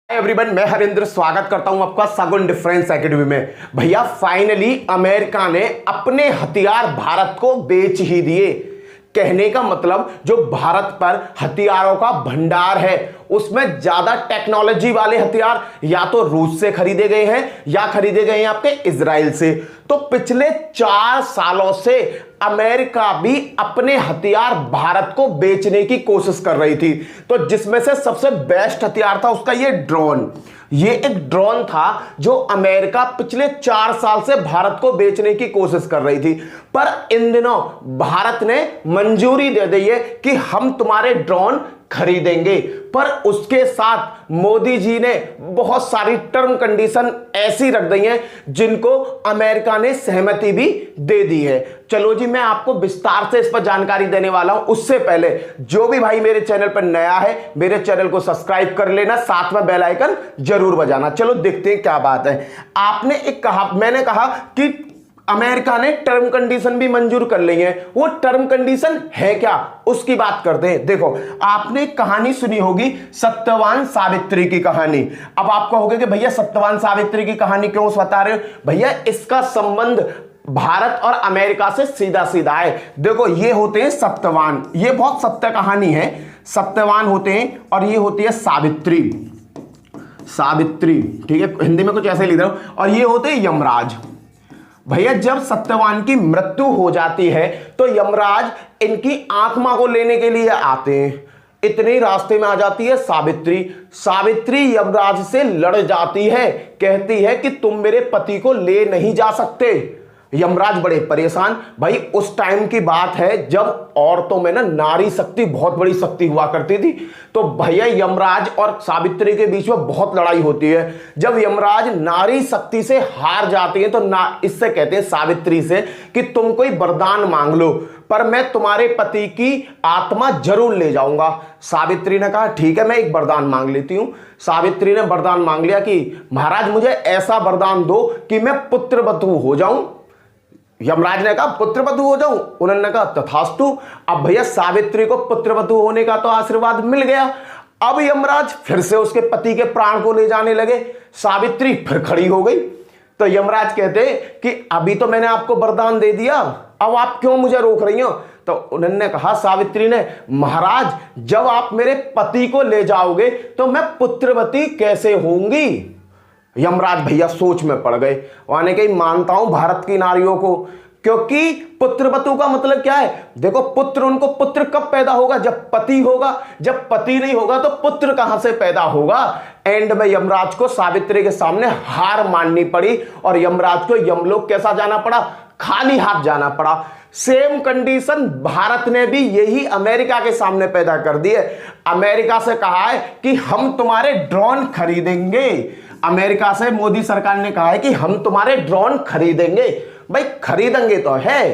Everyone, मैं हरिंद्र स्वागत करता हूं आपका सगुन डिफरेंस एकेडमी में। भैया फाइनली अमेरिका ने अपने हथियार भारत को बेच ही दिए। कहने का मतलब जो भारत पर हथियारों का भंडार है उसमें ज्यादा टेक्नोलॉजी वाले हथियार या तो रूस से खरीदे गए हैं या खरीदे गए हैं आपके इजराइल से। तो पिछले 4 सालों से अमेरिका भी अपने हथियार भारत को बेचने की कोशिश कर रही थी। तो जिसमें से सबसे बेस्ट हथियार था उसका ये ड्रोन। ये एक ड्रोन था जो अमेरिका पिछले 4 साल से भारत को बेचने की कोशिश कर रही थी, पर इन दिनों भारत ने मंजूरी दे दी है कि हम तुम्हारे ड्रोन खरीदेंगे। पर उसके साथ मोदी जी ने बहुत सारी टर्म कंडीशन ऐसी रख दी हैं जिनको अमेरिका ने सहमति भी दे दी है। चलो जी, मैं आपको विस्तार से इस पर जानकारी देने वाला हूं। उससे पहले जो भी भाई मेरे चैनल पर नया है मेरे चैनल को सब्सक्राइब कर लेना, साथ में बेल आइकन जरूर बजाना। चलो देखते हैं क्या बात है। मैंने कहा कि अमेरिका ने टर्म कंडीशन भी मंजूर कर ली है। वो टर्म कंडीशन है क्या, उसकी बात करते हैं। देखो, आपने एक कहानी सुनी होगी सत्यवान सावित्री की कहानी। अब आप कहोगे कि भैया सत्यवान सावित्री की कहानी क्यों बता रहे हो? भैया इसका संबंध भारत और अमेरिका से सीधा सीधा है। देखो, ये होते हैं सत्यवान, ये बहुत सत्य कहानी है। सत्यवान होते हैं और ये होती है सावित्री। सावित्री, ठीक है, हिंदी में कुछ ऐसे लिख रहा हूं। और ये होते हैं यमराज। भैया जब सत्यवान की मृत्यु हो जाती है तो यमराज इनकी आत्मा को लेने के लिए आते हैं। इतने रास्ते में आ जाती है सावित्री। सावित्री यमराज से लड़ जाती है, कहती है कि तुम मेरे पति को ले नहीं जा सकते। यमराज बड़े परेशान। भाई उस टाइम की बात है जब औरतों में ना नारी शक्ति बहुत बड़ी शक्ति हुआ करती थी। तो भैया यमराज और सावित्री के बीच में बहुत लड़ाई होती है। जब यमराज नारी शक्ति से हार जाती है तो इससे कहते हैं सावित्री से कि तुम कोई वरदान मांग लो, पर मैं तुम्हारे पति की आत्मा जरूर ले जाऊंगा। सावित्री ने कहा ठीक है, मैं एक वरदान मांग लेती हूं। सावित्री ने वरदान मांग लिया कि महाराज मुझे ऐसा वरदान दो कि मैं पुत्रवधू हो जाऊं। यमराज ने कहा पुत्रवधू हो जाऊं? उन्होंने कहा तथास्तु। अब भैया सावित्री को पुत्रवधू होने का तो आशीर्वाद मिल गया। अब यमराज फिर से उसके पति के प्राण को ले जाने लगे। सावित्री फिर खड़ी हो गई। तो यमराज कहते कि अभी तो मैंने आपको वरदान दे दिया, अब आप क्यों मुझे रोक रही हो? तो उन्होंने कहा, सावित्री ने, महाराज जब आप मेरे पति को ले जाओगे तो मैं पुत्रवती कैसे होंगी? यमराज भैया सोच में पड़ गए। माने कि मानता हूं भारत की नारियों को, क्योंकि पुत्रवतु का मतलब क्या है? देखो, पुत्र उनको पुत्र कब पैदा होगा? जब पति होगा। जब पति नहीं होगा तो पुत्र कहां से पैदा होगा? एंड में यमराज को सावित्री के सामने हार माननी पड़ी और यमराज को यमलोक कैसा जाना पड़ा? खाली हाथ जाना पड़ा। सेम कंडीशन भारत ने भी यही अमेरिका के सामने पैदा कर दी है। अमेरिका से कहा है कि हम तुम्हारे ड्रोन खरीदेंगे। अमेरिका से मोदी सरकार ने कहा है कि हम तुम्हारे ड्रोन खरीदेंगे। भाई खरीदेंगे तो है,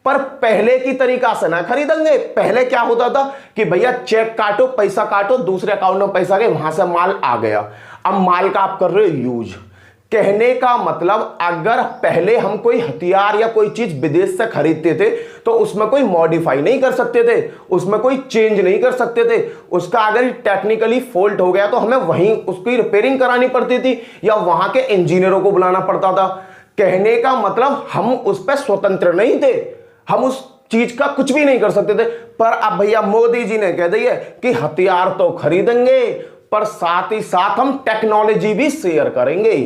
पर पहले की तरीका से ना खरीदेंगे। पहले क्या होता था कि भैया चेक काटो, पैसा काटो, दूसरे अकाउंट में पैसा गए, वहां से माल आ गया। अब माल का आप कर रहे हो यूज। कहने का मतलब अगर पहले हम कोई हथियार या कोई चीज विदेश से खरीदते थे तो उसमें कोई मॉडिफाई नहीं कर सकते थे, उसमें कोई चेंज नहीं कर सकते थे। उसका अगर टेक्निकली फॉल्ट हो गया तो हमें वहीं उसकी रिपेयरिंग करानी पड़ती थी या वहां के इंजीनियरों को बुलाना पड़ता था। कहने का मतलब हम उस पर स्वतंत्र नहीं थे, हम उस चीज का कुछ भी नहीं कर सकते थे। पर अब भैया मोदी जी ने कह दिया कि हथियार तो खरीदेंगे पर साथ ही साथ हम टेक्नोलॉजी भी शेयर करेंगे।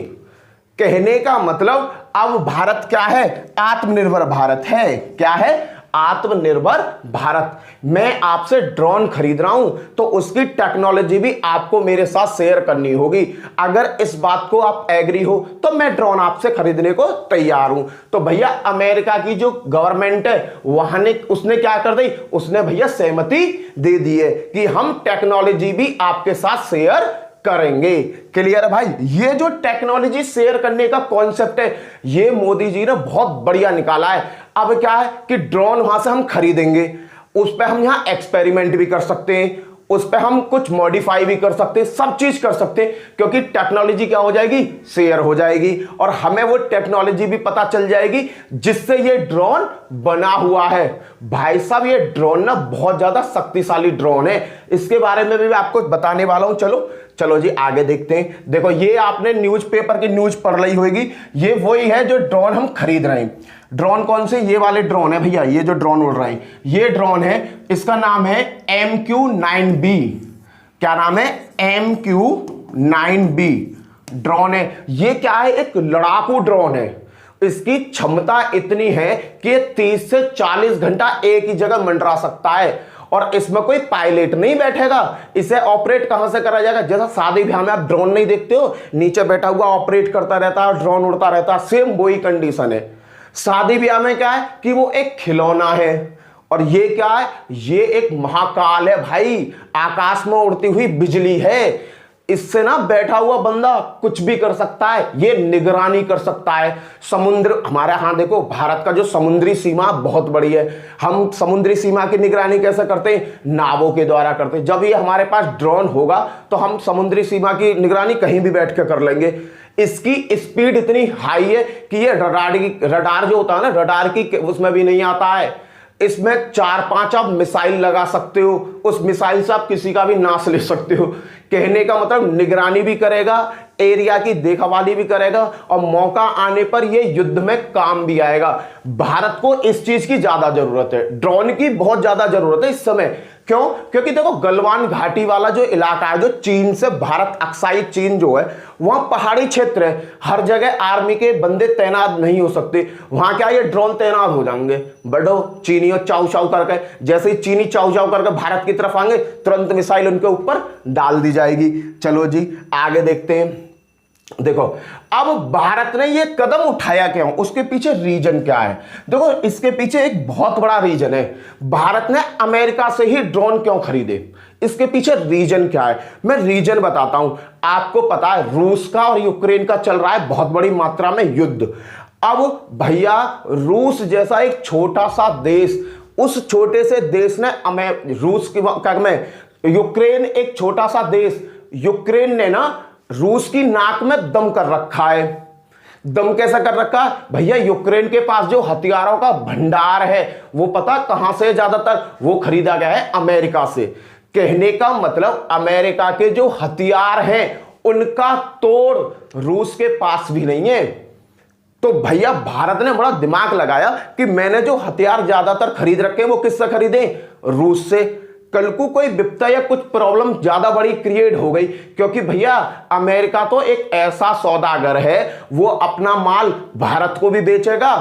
कहने का मतलब अब भारत क्या है? आत्मनिर्भर भारत है। क्या है? आत्मनिर्भर भारत। मैं आपसे ड्रोन खरीद रहा हूं तो उसकी टेक्नोलॉजी भी आपको मेरे साथ शेयर करनी होगी। अगर इस बात को आप एग्री हो तो मैं ड्रोन आपसे खरीदने को तैयार हूं। तो भैया अमेरिका की जो गवर्नमेंट है वहां ने उसने क्या कर दी? उसने भैया सहमति दे दी है कि हम टेक्नोलॉजी भी आपके साथ शेयर करेंगे। क्लियर है भाई? ये जो टेक्नोलॉजी शेयर करने का कॉन्सेप्ट है ये मोदी जी ने बहुत बढ़िया निकाला है। अब क्या है कि ड्रोन वहां से हम खरीदेंगे, उस पर हम यहां एक्सपेरिमेंट भी कर सकते हैं, उस पर हम कुछ मॉडिफाई भी कर सकते हैं, सब चीज कर सकते हैं, क्योंकि टेक्नोलॉजी क्या हो जाएगी? शेयर हो जाएगी और हमें वो टेक्नोलॉजी भी पता चल जाएगी जिससे ये ड्रोन बना हुआ है। भाई साहब ये ड्रोन ना बहुत ज्यादा शक्तिशाली ड्रोन है, इसके बारे में भी मैं आपको बताने वाला हूं। चलो चलो जी आगे देखते हैं। देखो ये आपने न्यूज़पेपर की न्यूज पढ़ ली होगी, ये वही है जो ड्रोन हम खरीद रहे हैं। ड्रोन कौन से? ये वाले ड्रोन है भैया, ये जो ड्रोन उड़ रहे हैं ये ड्रोन है, इसका नाम है MQ-9B। क्या नाम है? MQ-9B ड्रोन है। ये क्या है? एक लड़ाकू ड्रोन है। इसकी क्षमता इतनी है कि 30 से 40 घंटा एक ही जगह मंडरा सकता है और इसमें कोई पायलट नहीं बैठेगा। इसे ऑपरेट कहां से करा जाएगा? जैसा शादी ब्याह में आप ड्रोन नहीं देखते हो, नीचे बैठा हुआ ऑपरेट करता रहता है और ड्रोन उड़ता रहता है, सेम वही कंडीशन है। शादी ब्याह में क्या है कि वो एक खिलौना है और ये क्या है? ये एक महाकाल है भाई, आकाश में उड़ती हुई बिजली है। इससे ना बैठा हुआ बंदा कुछ भी कर सकता है, ये निगरानी कर सकता है। समुद्र हमारे यहां देखो, भारत का जो समुद्री सीमा बहुत बड़ी है। हम समुद्री सीमा की निगरानी कैसे करते हैं? नावों के द्वारा करते हैं। जब ये हमारे पास ड्रोन होगा तो हम समुद्री सीमा की निगरानी कहीं भी बैठ के कर लेंगे। इसकी स्पीड इतनी हाई है कि ये रडार जो होता है ना, रडार की उसमें भी नहीं आता है। इसमें 4-5 आप मिसाइल लगा सकते हो, उस मिसाइल से आप किसी का भी नाश ले सकते हो। कहने का मतलब निगरानी भी करेगा, एरिया की देखभाली भी करेगा और मौका आने पर यह युद्ध में काम भी आएगा। भारत को इस चीज की ज्यादा जरूरत है, ड्रोन की बहुत ज्यादा जरूरत है इस समय। क्यों? क्योंकि देखो गलवान घाटी वाला जो इलाका है, जो चीन से भारत अक्साई चीन जो है, वहां पहाड़ी क्षेत्र है, हर जगह आर्मी के बंदे तैनात नहीं हो सकते। वहां क्या ये ड्रोन तैनात हो जाएंगे, बढ़ो चीनियों चाउ चाउ करके, जैसे ही चीनी चाउ चाउ करके भारत की तरफ आएंगे तुरंत मिसाइल उनके ऊपर डाल दी जाएगी। चलो जी आगे देखते हैं। देखो अब भारत ने ये कदम उठाया क्यों, उसके पीछे रीजन क्या है? देखो इसके पीछे एक बहुत बड़ा रीजन है। भारत ने अमेरिका से ही ड्रोन क्यों खरीदे, इसके पीछे रीजन क्या है मैं रीजन बताता हूं। आपको पता है रूस का और यूक्रेन का चल रहा है बहुत बड़ी मात्रा में युद्ध। अब भैया रूस जैसा एक छोटा सा देश, उस छोटे से देश ने रूस की यूक्रेन एक छोटा सा देश, यूक्रेन ने ना रूस की नाक में दम कर रखा है। दम कैसा कर रखा है भैया? यूक्रेन के पास जो हथियारों का भंडार है वो पता कहां से? ज्यादातर वो खरीदा गया है अमेरिका से। कहने का मतलब अमेरिका के जो हथियार हैं उनका तोड़ रूस के पास भी नहीं है। तो भैया भारत ने बड़ा दिमाग लगाया कि मैंने जो हथियार ज्यादातर खरीद रखे हैं वो किससे खरीदे? रूस से। कल को कोई विपदा या कुछ प्रॉब्लम ज्यादा बड़ी क्रिएट हो गई, क्योंकि भैया अमेरिका तो एक ऐसा सौदागर है, वो अपना माल भारत को भी बेचेगा,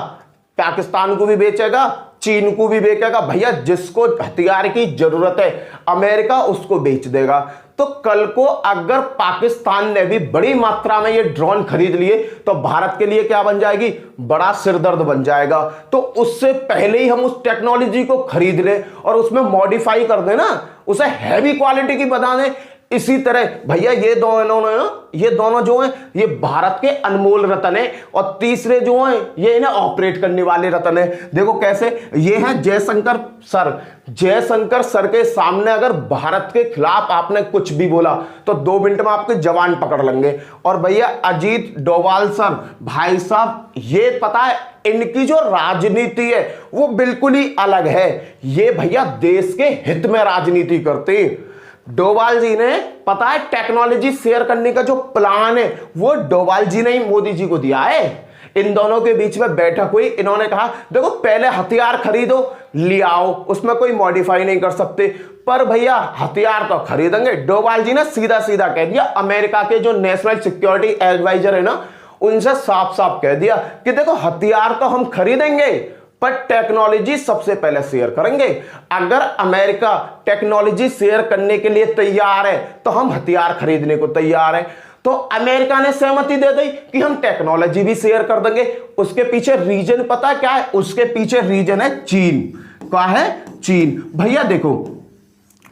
पाकिस्तान को भी बेचेगा, चीन को भी बेचेगा। भैया जिसको हथियार की जरूरत है अमेरिका उसको बेच देगा। तो कल को अगर पाकिस्तान ने भी बड़ी मात्रा में ये ड्रोन खरीद लिए तो भारत के लिए क्या बन जाएगी? बड़ा सिरदर्द बन जाएगा। तो उससे पहले ही हम उस टेक्नोलॉजी को खरीद लें और उसमें मॉडिफाई कर दें ना, उसे हैवी क्वालिटी की बना दें। इसी तरह भैया ये दोनों जो हैं ये भारत के अनमोल रत्न है और तीसरे जो हैं ये इन्हें ऑपरेट करने वाले रत्न है। देखो कैसे, ये हैं जयशंकर सर। जयशंकर सर के सामने अगर भारत के खिलाफ आपने कुछ भी बोला तो 2 मिनट में आपके जवान पकड़ लेंगे। और भैया अजीत डोभाल सर, भाई साहब ये पता है इनकी जो राजनीति है वो बिल्कुल ही अलग है। ये भैया देश के हित में राजनीति करते हैं। डोभाल जी ने पता है टेक्नोलॉजी शेयर करने का जो प्लान है वो डोभाल जी ने ही मोदी जी को दिया है। इन दोनों के बीच में बैठक हुई, इन्होंने कहा देखो पहले हथियार खरीदो ले आओ, उसमें कोई मॉडिफाई नहीं कर सकते, पर भैया हथियार तो खरीदेंगे। डोभाल जी ने सीधा सीधा कह दिया, अमेरिका के जो नेशनल सिक्योरिटी एडवाइजर है ना उनसे साफ साफ कह दिया कि देखो हथियार तो हम खरीदेंगे पर टेक्नोलॉजी सबसे पहले शेयर करेंगे। अगर अमेरिका टेक्नोलॉजी शेयर करने के लिए तैयार है तो हम हथियार खरीदने को तैयार है। तो अमेरिका ने सहमति दे दी कि हम टेक्नोलॉजी भी शेयर कर देंगे। उसके पीछे रीजन पता क्या है? उसके पीछे रीजन है चीन। क्या है? चीन। भैया देखो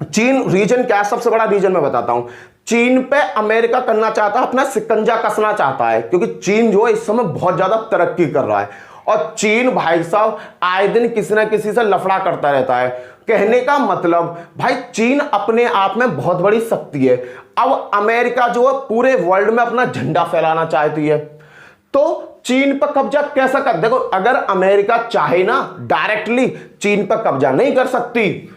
चीन रीजन क्या है, सबसे बड़ा रीजन मैं बताता हूं। चीन पे अमेरिका करना चाहता है, अपना शिकंजा कसना चाहता है, क्योंकि चीन जो है इस समय बहुत ज्यादा तरक्की कर रहा है और चीन भाई साहब आए दिन किसी ना किसी से लफड़ा करता रहता है। कहने का मतलब भाई चीन अपने आप में बहुत बड़ी शक्ति है। अब अमेरिका जो है पूरे वर्ल्ड में अपना झंडा फैलाना चाहती है, तो चीन पर कब्जा कैसा कर? देखो अगर अमेरिका चाहे ना डायरेक्टली चीन पर कब्जा नहीं कर सकती,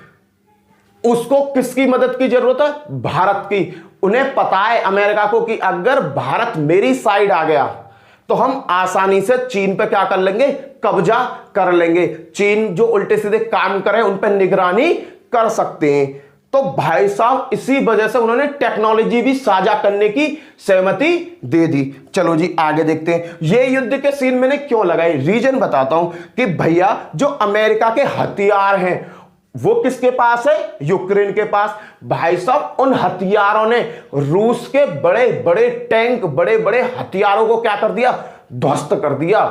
उसको किसकी मदद की जरूरत है? भारत की। उन्हें पता है अमेरिका को कि अगर भारत मेरी साइड आ गया तो हम आसानी से चीन पे क्या कर लेंगे, कब्जा कर लेंगे। चीन जो उल्टे सीधे काम करे उन पर निगरानी कर सकते हैं। तो भाई साहब इसी वजह से उन्होंने टेक्नोलॉजी भी साझा करने की सहमति दे दी। चलो जी आगे देखते हैं ये युद्ध के सीन मैंने क्यों लगाए, रीजन बताता हूं कि भैया जो अमेरिका के हथियार हैं वो किसके पास है, यूक्रेन के पास। भाई साहब उन हथियारों ने रूस के बड़े बड़े टैंक, बड़े बड़े हथियारों को क्या कर दिया, ध्वस्त कर दिया।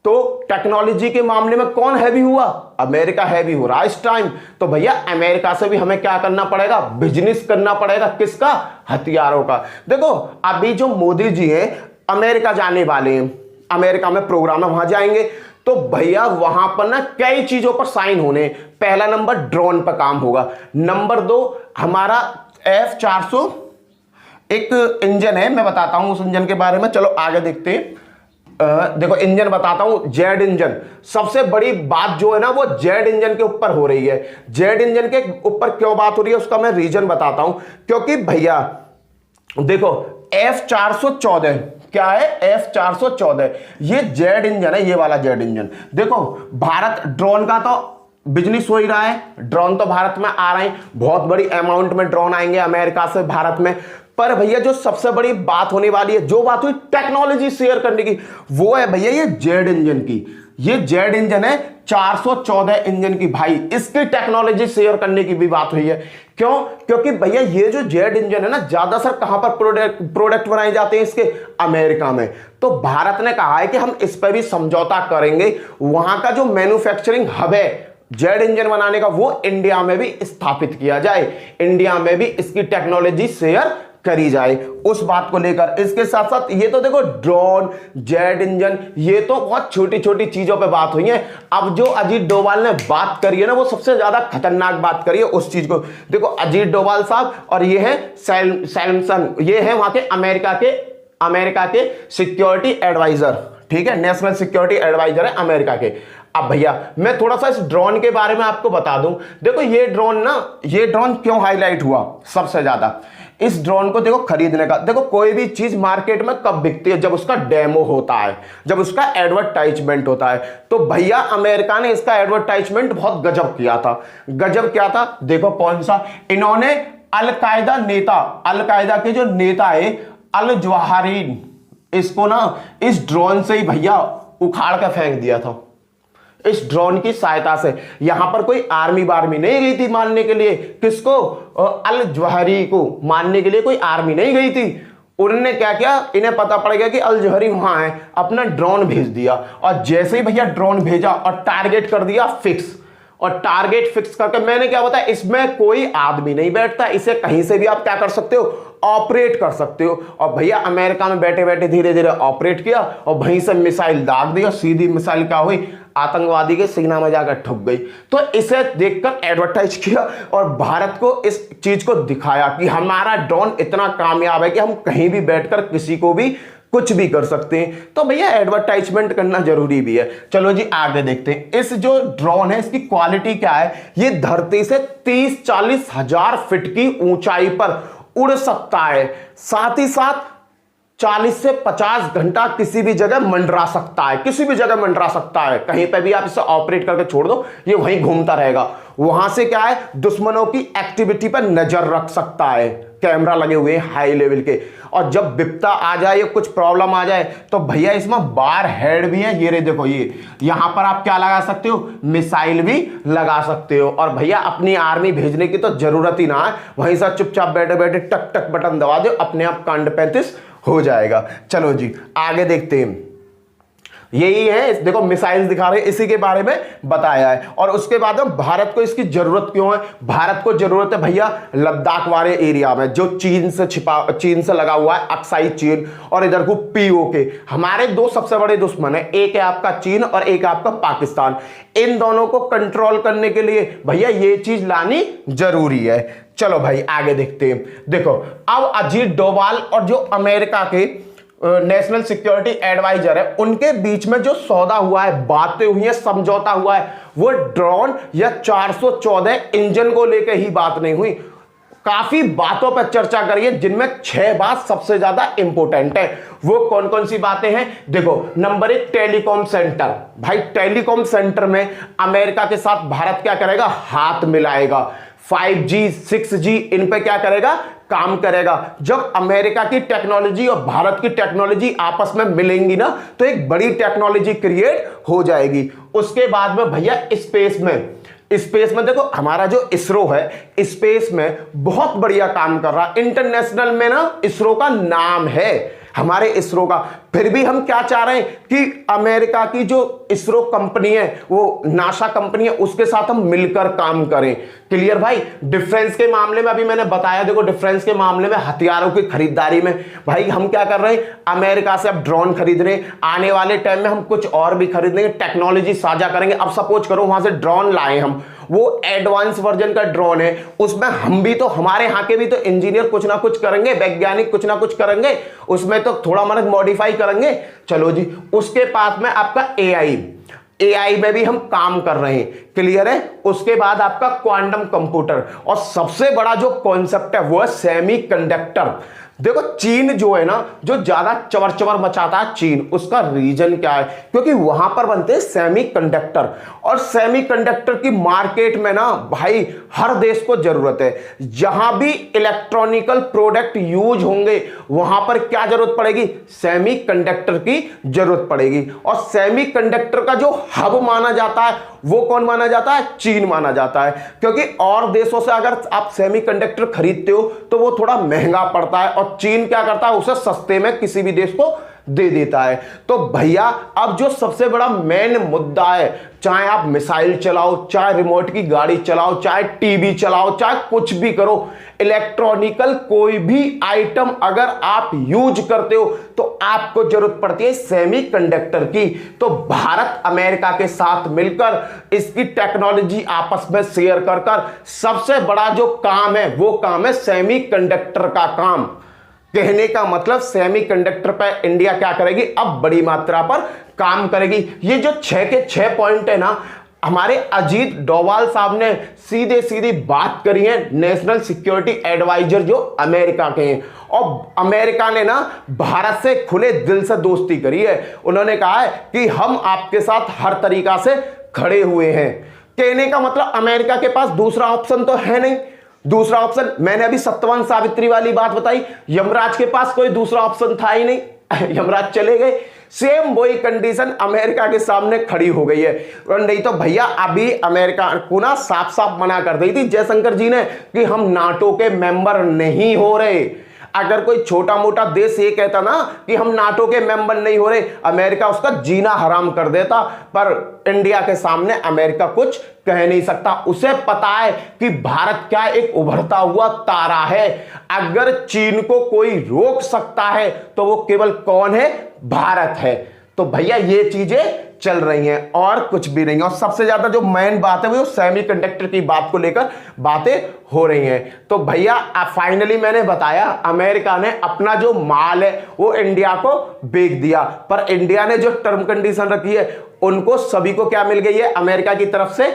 तो टेक्नोलॉजी के मामले में कौन हैवी हुआ, अमेरिका हैवी हो रहा इस टाइम। तो भैया अमेरिका से भी हमें क्या करना पड़ेगा, बिजनेस करना पड़ेगा, किसका, हथियारों का। देखो अभी जो मोदी जी हैं अमेरिका जाने वाले हैं, अमेरिका में प्रोग्राम है वहां जाएंगे, तो भैया वहां पर ना कई चीजों पर साइन होने। पहला नंबर ड्रोन पर काम होगा, नंबर 2 हमारा F400 एक इंजन है, मैं बताता हूं उस इंजन के बारे में। चलो आगे देखते हैं। देखो इंजन बताता हूं, जेड इंजन। सबसे बड़ी बात जो है ना वो जेड इंजन के ऊपर हो रही है। जेड इंजन के ऊपर क्यों बात हो रही है उसका मैं रीजन बताता हूं। क्योंकि भैया देखो F414 क्या है, F414 ये जेड इंजन है, ये वाला जेड इंजन। देखो भारत ड्रोन का तो बिजनेस हो ही रहा है, ड्रोन तो भारत में आ रहे हैं, बहुत बड़ी अमाउंट में ड्रोन आएंगे अमेरिका से भारत में। पर भैया जो सबसे बड़ी बात होने वाली है, जो बात हुई टेक्नोलॉजी शेयर करने की, वो है भैया ये जेड इंजन की। ये जेड इंजन है 414 इंजन की, भाई इसकी टेक्नोलॉजी शेयर करने की भी बात हुई है। क्यों, क्योंकि भैया ये जो जेड इंजन है ना ज्यादातर कहां पर प्रोडक्ट बनाए जाते हैं इसके, अमेरिका में। तो भारत ने कहा है कि हम इस पर भी समझौता करेंगे, वहां का जो मैन्युफैक्चरिंग हब है जेड इंजन बनाने का वो इंडिया में भी स्थापित किया जाए, इंडिया में भी इसकी टेक्नोलॉजी शेयर करी जाए, उस बात को लेकर। इसके साथ साथ ये तो देखो ड्रोन, जेड इंजन, ये तो बहुत छोटी छोटी चीजों पे बात हुई है। अब जो अजीत डोभाल ने बात करी है ना वो सबसे ज्यादा खतरनाक बात करी है उस चीज को। देखो अजीत डोभाल साहब और ये है सैमसन, ये है वहां के अमेरिका के सिक्योरिटी एडवाइजर, ठीक है, नेशनल सिक्योरिटी एडवाइजर है अमेरिका के। अब भैया मैं थोड़ा सा इस ड्रोन के बारे में आपको बता दूं। देखो ये ड्रोन क्यों हाईलाइट हुआ सबसे ज्यादा, इस ड्रोन को देखो खरीदने का। देखो कोई भी चीज मार्केट में कब बिकती है, जब उसका डेमो होता है, जब उसका एडवर्टाइजमेंट होता है। तो भैया अमेरिका ने इसका एडवर्टाइजमेंट बहुत गजब किया था। गजब क्या था, देखो कौन सा, इन्होंने अलकायदा के जो नेता है अल जवाहिरीन, इसको ना इस ड्रोन से ही भैया उखाड़ कर फेंक दिया था, इस ड्रोन की सहायता से। यहां पर कोई आर्मी बार्मी नहीं गई थी मारने के लिए, किसको, अल जवाहिरी को मारने के लिए कोई आर्मी नहीं गई थी। उन्होंने क्या किया, इन्हें पता पड़ गया कि अल जवाहिरी वहां है, अपना ड्रोन भेज दिया, और जैसे ही भैया ड्रोन भेजा और टारगेट कर दिया फिक्स, और टारगेट फिक्स करके मैंने क्या बताया, इसमें कोई आदमी नहीं बैठता, इसे कहीं से भी आप क्या कर सकते हो, ऑपरेट कर सकते हो। और भैया अमेरिका में बैठे बैठे धीरे धीरे ऑपरेट किया और वहीं से मिसाइल दाग दी, और सीधी मिसाइल क्या हुई, आतंकवादी के सीना में जाकर ठुक गई। तो इसे देखकर एडवर्टाइज किया और भारत को इस चीज को दिखाया कि हमारा ड्रोन इतना कामयाब है कि हम कहीं भी बैठकर किसी को भी कुछ भी कर सकते हैं। तो भैया एडवर्टाइजमेंट करना जरूरी भी है। चलो जी आगे देखते हैं। इस जो ड्रोन है इसकी क्वालिटी क्या है, ये धरती से 30-40 हजार फीट की ऊंचाई पर उड़ सकता है, साथ ही साथ 40 से 50 घंटा किसी भी जगह मंडरा सकता है, किसी भी जगह मंडरा सकता है। कहीं पे भी आप इसे ऑपरेट करके छोड़ दो, ये वहीं घूमता रहेगा। वहां से क्या है, दुश्मनों की एक्टिविटी पर नजर रख सकता है, कैमरा लगे हुए हैं हाई लेवल के। और जब विपदा आ जाए या कुछ प्रॉब्लम आ जाए तो भैया इसमें बार हेड भी है, ये रे देखो, ये यहां पर आप क्या लगा सकते हो, मिसाइल भी लगा सकते हो। और भैया अपनी आर्मी भेजने की तो जरूरत ही ना है, वहीं से चुपचाप बैठे बैठे टक टक बटन दबा दो, अपने आप कांड 35 हो जाएगा। चलो जी आगे देखते हैं। यही है, देखो मिसाइल दिखा रहे हैं, इसी के बारे में बताया है। और उसके बाद भारत को इसकी जरूरत क्यों है, भारत को जरूरत है भैया लद्दाख वाले एरिया में जो चीन से लगा हुआ है, अक्साई चीन, और इधर को पीओके। हमारे दो सबसे बड़े दुश्मन है, एक है आपका चीन और एक आपका पाकिस्तान। इन दोनों को कंट्रोल करने के लिए भैया ये चीज लानी जरूरी है। चलो भाई आगे देखते हैं। देखो अब अजीत डोभाल और जो अमेरिका के नेशनल सिक्योरिटी एडवाइजर है उनके बीच में जो सौदा हुआ है, बातें हुई है, समझौता हुआ है, वो ड्रोन या 414 इंजन को लेकर ही बात नहीं हुई। काफी बातों पर चर्चा करी है, जिनमें 6 बात सबसे ज्यादा इंपॉर्टेंट है। वो कौन कौन सी बातें हैं? देखो, नंबर 1 टेलीकॉम सेंटर। भाई टेलीकॉम सेंटर में अमेरिका के साथ भारत क्या करेगा? हाथ मिलाएगा। 5G 6G इन पे क्या करेगा? काम करेगा। जब अमेरिका की टेक्नोलॉजी और भारत की टेक्नोलॉजी आपस में मिलेंगी ना, तो एक बड़ी टेक्नोलॉजी क्रिएट हो जाएगी। उसके बाद में भैया स्पेस में देखो, हमारा जो इसरो है स्पेस में बहुत बढ़िया काम कर रहा। इंटरनेशनल में ना इसरो का नाम है, हमारे इसरो का। फिर भी हम क्या चाह रहे हैं कि अमेरिका की जो इसरो कंपनी है, वो नासा कंपनी है, उसके साथ हम मिलकर काम करें। क्लियर भाई? डिफेंस के मामले में अभी मैंने बताया, देखो डिफेंस के मामले में हथियारों की खरीदारी में भाई हम क्या कर रहे हैं? अमेरिका से अब ड्रोन खरीद रहे हैं। आने वाले टाइम में हम कुछ और भी खरीदेंगे, टेक्नोलॉजी साझा करेंगे। अब सपोज करो वहां से ड्रोन लाए हम, वो एडवांस वर्जन का ड्रोन है, उसमें हम भी तो, हमारे यहाँ के भी तो इंजीनियर कुछ ना कुछ करेंगे, वैज्ञानिक कुछ ना कुछ करेंगे, उसमें तो थोड़ा मन मॉडिफाई करेंगे। चलो जी, उसके पास में आपका एआई में भी हम काम कर रहे हैं। क्लियर है? उसके बाद आपका क्वांटम कंप्यूटर, और सबसे बड़ा जो कॉन्सेप्ट है वो है सेमीकंडक्टर। देखो चीन जो है ना, जो ज्यादा चवर चवर मचाता है चीन, उसका रीजन क्या है? क्योंकि वहां पर बनते हैं सेमीकंडक्टर, और सेमीकंडक्टर की मार्केट में ना भाई हर देश को जरूरत है। जहां भी इलेक्ट्रॉनिकल प्रोडक्ट यूज होंगे वहां पर क्या जरूरत पड़ेगी? सेमीकंडक्टर की जरूरत पड़ेगी। और सेमीकंडक्टर का जो हब माना जाता है वो कौन माना जाता है? चीन माना जाता है। क्योंकि और देशों से अगर आप सेमीकंडक्टर खरीदते हो तो वो थोड़ा महंगा पड़ता है, और चीन क्या करता है? उसे सस्ते में किसी भी देश को दे देता है। तो भैया अब जो सबसे बड़ा मेन मुद्दा है, चाहे आप मिसाइल चलाओ, चाहे रिमोट की गाड़ी चलाओ, चाहे टीवी चलाओ, चाहे कुछ भी करो, इलेक्ट्रॉनिकल कोई भी आइटम अगर आप यूज करते हो तो आपको जरूरत पड़ती है सेमीकंडक्टर की। तो भारत अमेरिका के साथ मिलकर इसकी टेक्नोलॉजी आपस में शेयर कर सबसे बड़ा जो काम है वो काम है सेमीकंडक्टर का काम। कहने का मतलब सेमीकंडक्टर पर इंडिया क्या करेगी? अब बड़ी मात्रा पर काम करेगी। ये जो 6 के 6 पॉइंट है ना, हमारे अजीत डोभाल साहब ने सीधे सीधी बात करी है, नेशनल सिक्योरिटी एडवाइजर जो अमेरिका के हैं। और अमेरिका ने ना भारत से खुले दिल से दोस्ती करी है। उन्होंने कहा है कि हम आपके साथ हर तरीका से खड़े हुए हैं। कहने का मतलब अमेरिका के पास दूसरा ऑप्शन तो है नहीं। दूसरा ऑप्शन, मैंने अभी सत्यवान सावित्री वाली बात बताई, यमराज के पास कोई दूसरा ऑप्शन था ही नहीं, यमराज चले गए। सेम वही कंडीशन अमेरिका के सामने खड़ी हो गई है। और नहीं तो भैया अभी अमेरिका को ना साफ साफ मना कर दी थी जयशंकर जी ने कि हम नाटो के मेंबर नहीं हो रहे। अगर कोई छोटा मोटा देश ये कहता ना कि हम नाटो के मेंबर नहीं हो रहे, अमेरिका उसका जीना हराम कर देता। पर इंडिया के सामने अमेरिका कुछ कह नहीं सकता। उसे पता है कि भारत क्या एक उभरता हुआ तारा है। अगर चीन को कोई रोक सकता है तो वो केवल कौन है? भारत है। तो भैया ये चीजें चल रही हैं और कुछ भी नहीं। और सबसे ज्यादा जो मेन बात है वो सेमीकंडक्टर की बात को लेकर बातें हो रही हैं। तो भैया फाइनली मैंने बताया, अमेरिका ने अपना जो माल है वो इंडिया को बेच दिया, पर इंडिया ने जो टर्म कंडीशन रखी है उनको सभी को क्या मिल गई है? अमेरिका की तरफ से